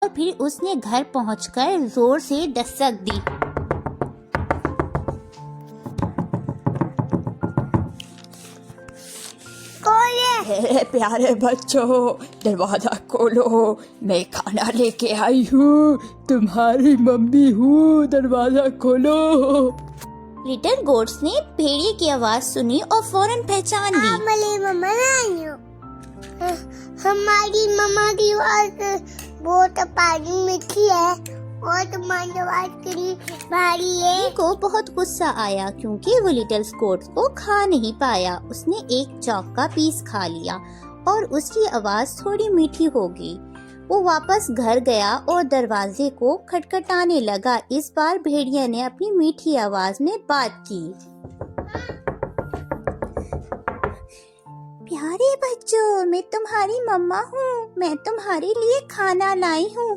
اور پھر اس نے گھر پہنچ کر زور سے دستک دی۔ میرے پیارے بچوں، دروازہ کھولو، میں کھانا لے کے آئی ہوں، تمہاری ممی ہوں، دروازہ کھولو۔ لٹل گوٹس نے بھیڑیے کی آواز سنی اور فوراً پہچان لی۔ ہماری مما کی آواز بہت پانی میٹھی ہے اور تمہاری آواز کتنی بھاری ہے۔ ان کو بہت غصہ آیا کیونکہ وہ لٹل گوٹس کو کھا نہیں پایا۔ اس نے ایک چاک کا پیس کھا لیا اور اس کی آواز تھوڑی میٹھی ہو گئی۔ وہ واپس گھر گیا اور دروازے کو کھٹکھٹانے لگا۔ اس بار بھیڑیا نے اپنی میٹھی آواز میں بات کی۔ پیارے بچوں، میں تمہاری مما ہوں، میں تمہارے لیے کھانا لائی ہوں،